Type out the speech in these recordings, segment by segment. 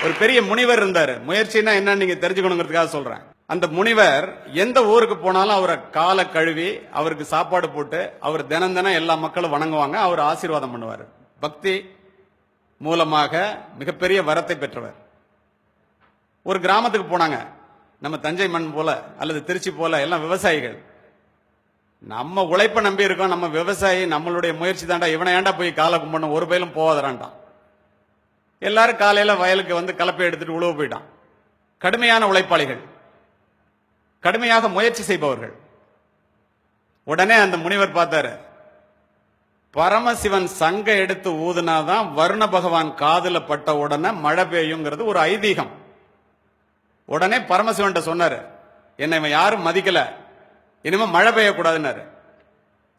ஒரு பெரிய முனிவர் இருந்தாரு. முயற்சினா என்ன நீங்க தெரிஞ்சுக்கணுங்கிறதுக்காக சொல்றேன். அந்த முனிவர் எந்த ஊருக்கு போனாலும் அவரை காலை கழுவி அவருக்கு சாப்பாடு போட்டு அவர் தினம் தினம் எல்லா மக்களும் வணங்குவாங்க. அவர் ஆசீர்வாதம் பண்ணுவார். பக்தி மூலமாக மிகப்பெரிய வரத்தை பெற்றவர். ஒரு கிராமத்துக்கு போனாங்க. நம்ம தஞ்சை மண் போல அல்லது திருச்சி போல எல்லாம் விவசாயிகள். நம்ம உழைப்ப நம்பி இருக்கோம். நம்ம விவசாயி, நம்மளுடைய முயற்சி தாண்டா, இவனை ஏண்டா போய் காலை கும்பிடணும், ஒரு பயிலும் போவாதரான்டான். எல்லாரும் காலையில வயலுக்கு வந்து கலப்பை எடுத்துட்டு உழுவ போயிட்டான். கடுமையான உழைப்பாளிகள், கடுமையாக முயற்சி செய்பவர்கள். உடனே அந்த முனிவர் பார்த்தாரு, பரமசிவன் சங்க எடுத்து ஊதுனாதான் வருண பகவான் காதுல பட்ட உடனே மழை பெய்யுங்கிறது ஒரு ஐதீகம். உடனே பரமசிவன் சொன்னாரு, என்னை இவன் யாரும் மதிக்கல, இனிமே மழை பெய்யக்கூடாதுன்னாரு.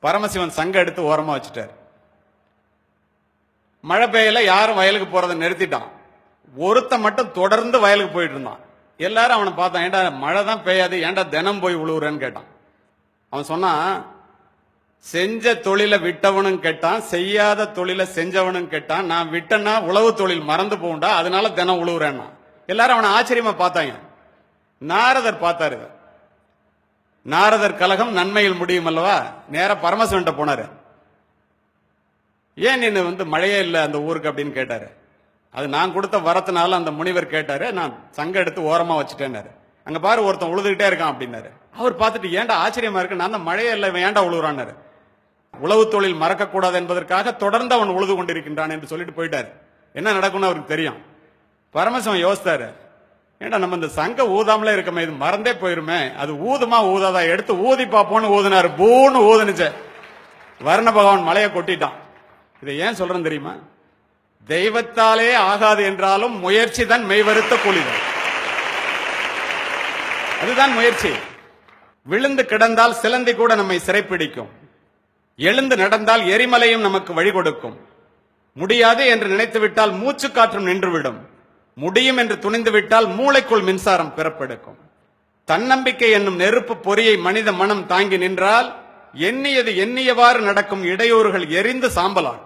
பரமசிவன் சங்க எடுத்து ஓரமா வச்சுட்டாரு. மழை பெய்யல, யாரும் வயலுக்கு போறதை நிறுத்திட்டான். ஒருத்த மட்டும் தொடர்ந்து வயலுக்கு போயிட்டு இருந்தான். எல்லாரும் அவனை பார்த்தான், ஏண்டா மழை தான் பெய்யாது, ஏண்டா தினம் போய் உழுவுறேன்னு கேட்டான். அவன் சொன்னான், செஞ்ச தொழிலை விட்டவனும் கேட்டான், செய்யாத தொழிலை செஞ்சவனும் கேட்டான், நான் விட்டனா உழவு தொழில் மறந்து போகுண்டா, அதனால தினம் உழுவுறேன்னா. எல்லாரும் அவனை ஆச்சரியமா பார்த்தாங்க. நாரதர் பார்த்தாரு. நாரதர் கலகம் நன்மையில் முடியும் அல்லவா, நேர பரமசிவன் போனாரு. ஏன் நீ மழையே இல்லை அந்த ஊருக்கு அப்படின்னு கேட்டாரு. அது நான் கொடுத்த வரத்தினால அந்த முனிவர் கேட்டாரு, நான் சங்க எடுத்து ஓரமா வச்சுட்டேன்னாரு. அங்க பாரு ஒருத்தன் உழுதுகிட்டே இருக்கான் அப்படின்னாரு. அவர் பார்த்துட்டு, ஏன்டா ஆச்சரியமா இருக்கு, நான் தான் மழையே இல்லை, இவன் ஏன்டா உழுவுறான்னாரு. உழவு தொழில் மறக்கக்கூடாது என்பதற்காக தொடர்ந்து அவன் உழுது கொண்டிருக்கின்றான் என்று சொல்லிட்டு போயிட்டாரு. என்ன நடக்கும்னு அவருக்கு தெரியும். பரமசிவன் யோசித்தாரு, ஏண்டா நம்ம இந்த சங்க ஊதாமலே இருக்கமே, இது மறந்தே போயிருமே, அது ஊதுமா ஊதாதா, எடுத்து ஊதி பார்ப்போன்னு ஊதுனாரு. பூன்னு ஊதுனுச்சு. வருண பகவான் மலையை கொட்டிட்டான். இதை ஏன் சொல்றேன் தெரியுமா? தெய்வத்தாலே ஆகாது என்றாலும் முயற்சி தான் மெய்வருத்த கூலிதான். அதுதான் முயற்சி. விழுந்து கிடந்தால் சிலந்தி கூட நம்மை சிறைப்பிடிக்கும். எழுந்து நடந்தால் எரிமலையும் நமக்கு வழி கொடுக்கும். முடியாது என்று நினைத்து விட்டால் மூச்சு காற்றும் நின்றுவிடும். முடியும் என்று துணிந்து விட்டால் மூளைக்குள் மின்சாரம் பிறப்பெடுக்கும். தன்னம்பிக்கை என்னும் நெருப்பு பொறியை மனித மனம் தாங்கி நின்றால் எண்ணியது எண்ணியவாறு நடக்கும் இடையூறுகள் எரிந்து சாம்பலாகும்.